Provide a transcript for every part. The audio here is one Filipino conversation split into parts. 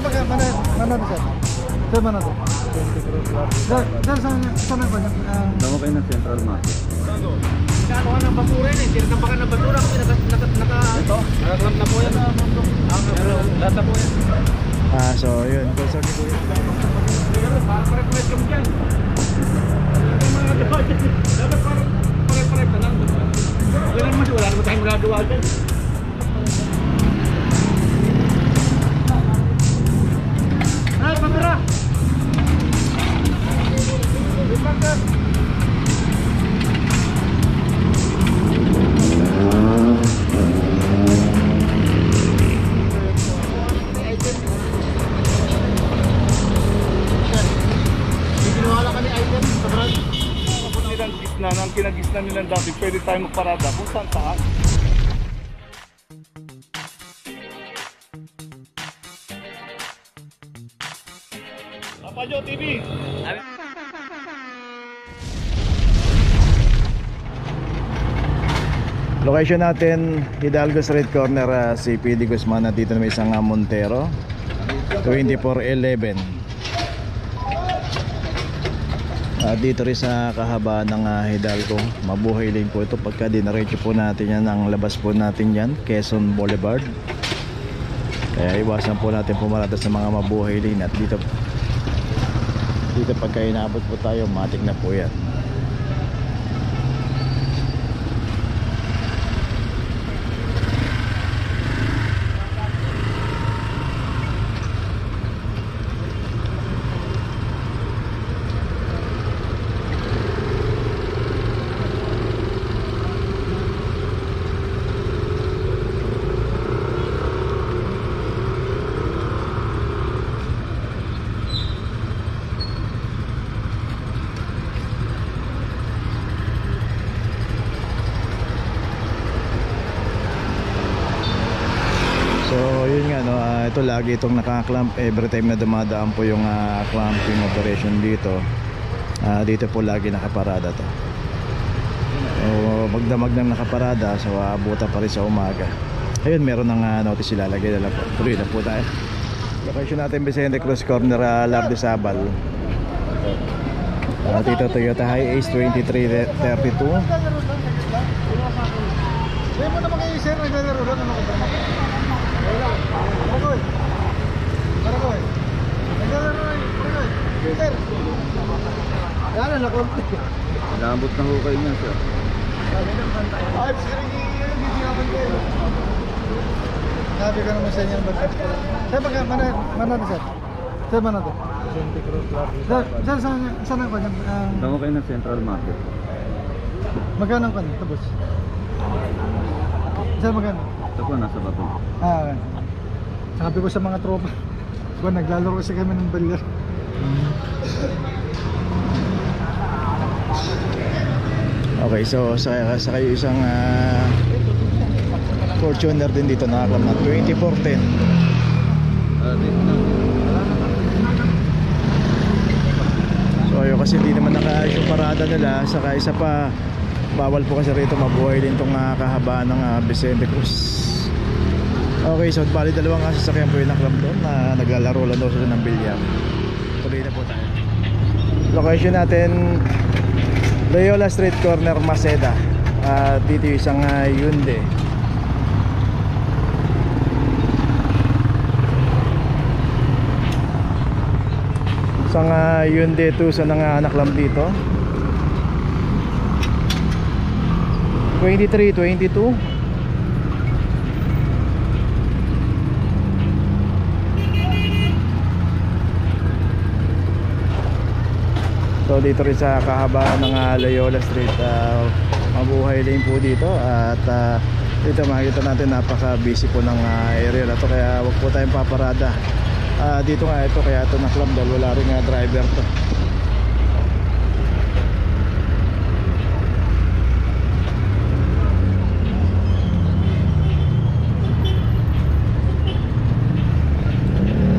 Mana to, sir? Sir, mana to? Saan ba yan? Tama kayo ng Central Market. Kano ka ng basura yun eh. Tinatampakan ng basura. Ito? Nakaklam na po yan. Lahat na po yan. So yun, concern ni Kuya. Parang pare-pare kami dyan. Dapat parang pare-pare ka lang. Wala naman tayong magagawa dyan. Ay, pamira! Repagkat! Ang kinagisnan nilang dati, pwede tayo magparada kung saan saan. Papajo TV! Location natin, Hidalgo Street Corner, CPD Guzman. At dito na may isang Montero 2411. Dito rin sa kahabaan ng Hidalgo. Mabuhay lane po ito. Pagka dinaretso po natin yan, ang labas po natin yan, Quezon Boulevard. Kaya iwasan po natin pumarada sa mga mabuhay lane. At dito pagka inaabot po tayo, matik na po yan. Ito lagi itong naka-clamp every time na dumadaan po yung clamping operation dito. Dito po lagi nakaparada to. Magdamag ng nakaparada, so abuta pa rin sa umaga. Ayun, meron ng notice ilalagay na lang po. Tuloy na po tayo. Location natin Vicente Cruz Corner, Lardesabal. Dito Toyota Hiace 2332. Hindi mo naman kayo sir, naglalaro lang ano ko ba? Paragoy. Paragoy. Naglalaro lang. Paragoy. Sir. Yan na ko. Nabot na ho kayo niyan, sir. Ay, sir, hindi naman kayo. Sabi ko naman sa inyo ng batas ko. Sir, mana to, sir? Sir, mana to? Sir, saan ako? Tama kayo ng Central Market. Magkano ka na? Tapos? Sir, magkano? Ito po, nasa bato. Sabi ko sa mga tropa, naglalaro kasi kami ng balyar. Okay, so sa kayo isang Fortuner din dito, nakaklam na 2410. So ayun, kasi hindi naman nakaayos yung parada nila. Saka isa pa, bawal po kasi rito mabuhay din itong kahabaan ng Vicente Cruz. Okay, so bali dalawang sasakyan po yung naklab doon na naglalaro lang daw sila ng bilyar. Tuloy na po tayo. Location natin, Loyola Street Corner, Maceda. Dito yung isang Hyundai. Isang Hyundai Tucson na naklam dito. 2322. So dito rin sa kahabaan ng Loyola Street, mabuhay din po dito. At dito makikita natin napaka busy po ng area na to. Kaya wag po tayong paparada dito nga ito. Kaya ito naklam dahil wala rin nga driver to.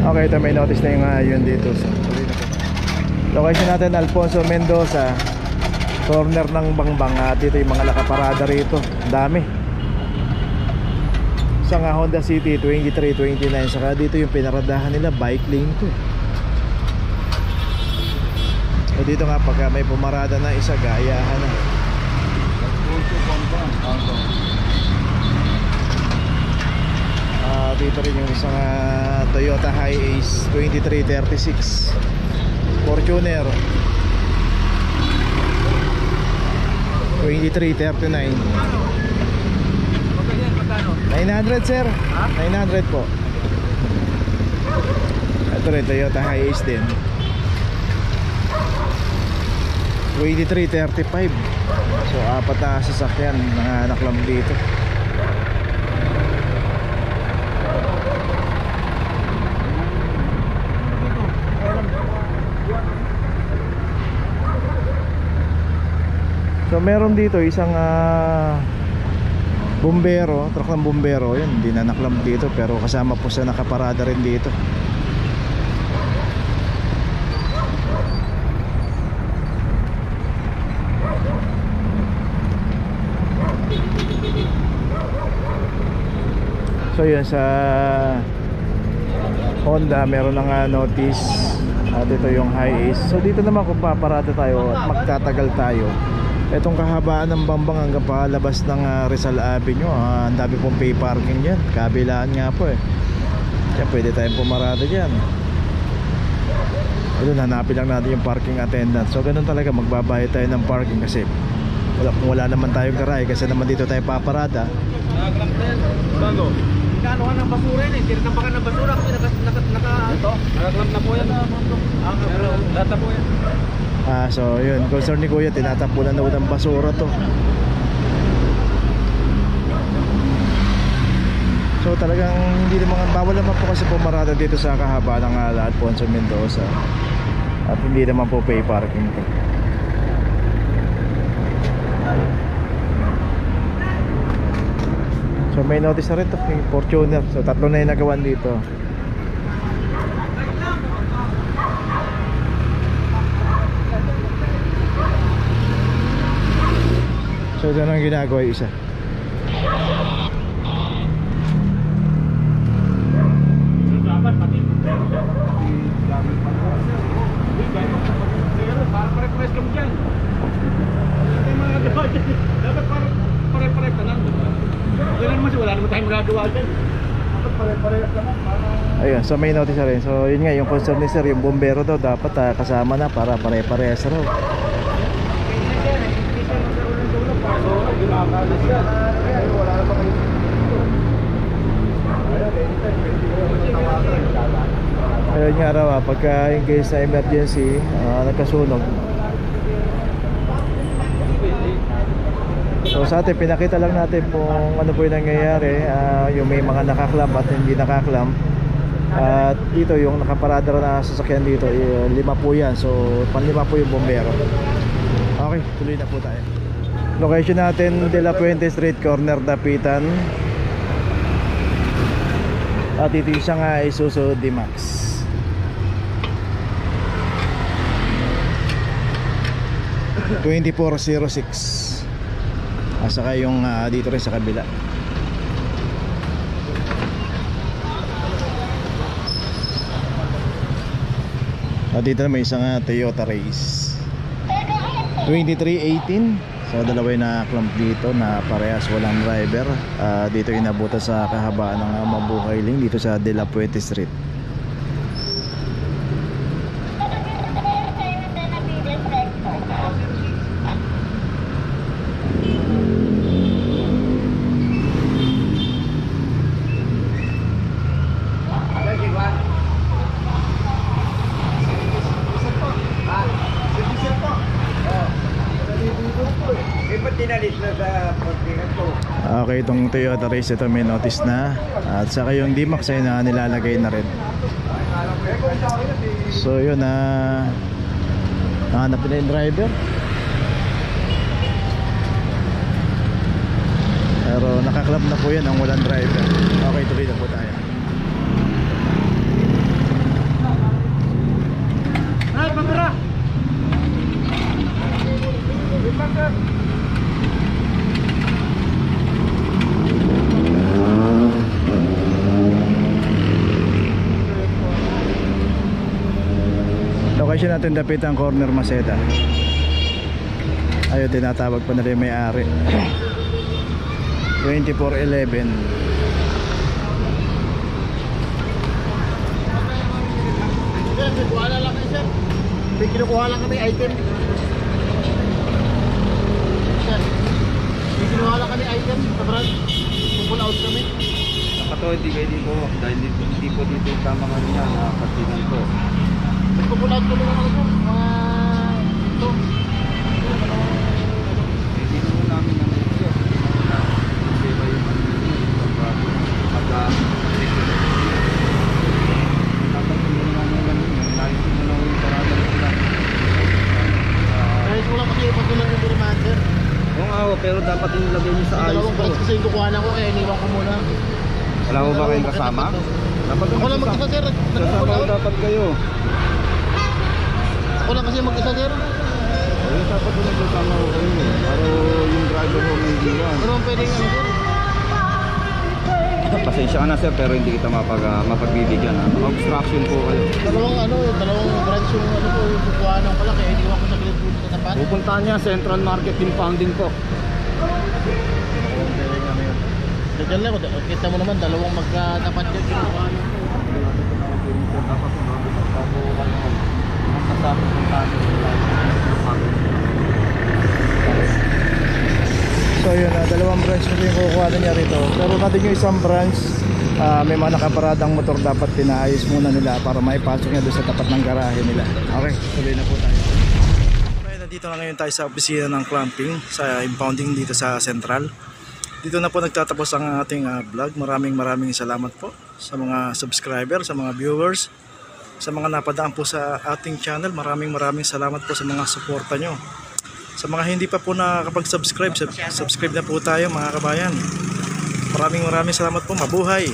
Okay, ito may notice na yung yun dito. So, location natin Alfonso Mendoza, corner ng Bangbang. Dito yung mga nakaparada rito, dami. Isang Honda City 2329. Saka dito yung pinaradahan nila, bike lane to. So dito nga pagka may pumarada na isa, gaayahan na. Dito rin yung isang Toyota Hiace 2336 Fortuner 2339. 900 sir. 900 po. Ito rin Toyota Hiace din 2335. So apat na sasakyan nanganak lang dito. So meron dito isang bumbero, truck ng bumbero. Yun, hindi na naklam dito pero kasama po sa nakaparada rin dito. So yun, sa Honda meron na notice at ito yung Hiace. So dito naman kung paparada tayo at magtatagal tayo, itong kahabaan ng Bambang hanggang palabas ng Rizal Avenue, ang dami pong pay parking dyan. Kabilaan nga po eh. Kaya pwede tayong pumarada dyan. Doon hanapin lang natin yung parking attendant. So ganun talaga, magbabayad tayo ng parking kasi wala naman tayong garahe, kasi naman dito tayo paparada. Bago. Nakaano ng basura yun eh. Tinatampakan ng basura kasi nakaklam na po yan. Lahat na po yan. So yun, concern ni Kuya, tinatapunan daw ng basura to. So talagang hindi naman, bawal naman po kasi pumarada dito sa kahabaan ng Alfonso Mendoza. At hindi naman po pay parking to. So may notice na rin to, yung Fortuner. So tatlo na yung nagawan dito. So ito na ang ginagawa yung isa. Dapat pati. Para pare-pares kami dyan. Dapat pare-pares ka lang. Wala naman siya, wala naman tayong magagawa dyan. Dapat pare-pares ka lang. Ayun, so may notice na rin. So yun nga, yung concern ni sir, yung bombero daw dapat kasama na para pare-pares raw. Ayun nga raw, pagka in case na emergency, nagkasunog. So sa atin, pinakita lang natin kung ano po yung nangyayari, yung may mga nakaklam at hindi nakaklam. At dito yung nakaparada na sasakyan dito, 5 po yan. So panlima po yung bombero. Okay, tuloy na po tayo. Location natin, De La Puente Street, corner Dapitan. At ito yung isang Isuzu D-Max. $2406. Saka yung dito rin sa kabila. At dito na may isang Toyota Race 2318. So dalawa yung na-clamp dito na parehas walang driver. Dito yung nabuta sa kahabaan ng Mabuhay Lane dito sa De La Puente Street. Okay, itong Toyota Race, ito may notice na. At saka yung D-Max ay nilalagay na rin. So yun, nahanap na yung driver. Pero nakaklap na po yan ang walang driver. Okay, tuloy na po tayo. Ay, pagkara! Location natin Dapitan Corner Maceda. Ayun, tinatawag pa nila yung may-ari. 2411. Kinukuha lang kayo, sir. May kinukuha lang kami item. Sir, may kinuha lang kami item sa brand. Pull out kami. Nakato, hindi kayo dito. Dahil hindi po dito yung tama nga niya na partigan ko. Pull out kami ng ano, sir. Mga ito. Hindi naman namin ng ito. Hindi ba yung ano nyo? Tatanggin mo naman yung ano nyo. Nais mo na yung parada nila. Kahit wala kasi yung patulang yung biriman, sir. Oo nga ho, pero dapat yung lagay nyo sa ayos Dalawang ko. branch kasi yung kukuha lang ko kaya iniwan ko muna. Wala mo ba kayong kasama? Dapat Ako lang mag-isa, sir. Kasama Nag-pull ko out. dapat kayo. Ako lang kasi mag-isa, sir. Ayun, dapat ko nagsasama ko kayo. Para yung driver ko may iwan. Ano ang pwedeng ano, sir? Pasensya ka na sir, pero hindi kita mapagbibigyan ha. Obstruction po kayo. Dalawang branch yung ano po, yung kukuha lang pala kaya iniwan ko sa gilid po sa tapat. Pupuntahan niya Central Market Impounding po. Diyan lang, kita mo naman, dalawang magkatapat dyan kinukuha lang. So yun, dalawang branch na yung kukuha niya rito. Pero natin yung isang branch, may mga nakaparadang motor dapat pinaayos muna nila para maipasok niya doon sa tapat ng garahe nila. Okay, tuloy na po tayo. Okay, nandito na ngayon tayo sa opisina ng clamping sa impounding dito sa Central. Dito na po nagtatapos ang ating vlog. Maraming salamat po sa mga subscriber, sa mga viewers, sa mga napadaan po sa ating channel. Maraming salamat po sa mga suporta nyo. Sa mga hindi pa po nakakapag-subscribe, subscribe na po tayo mga kabayan. Maraming salamat po. Mabuhay!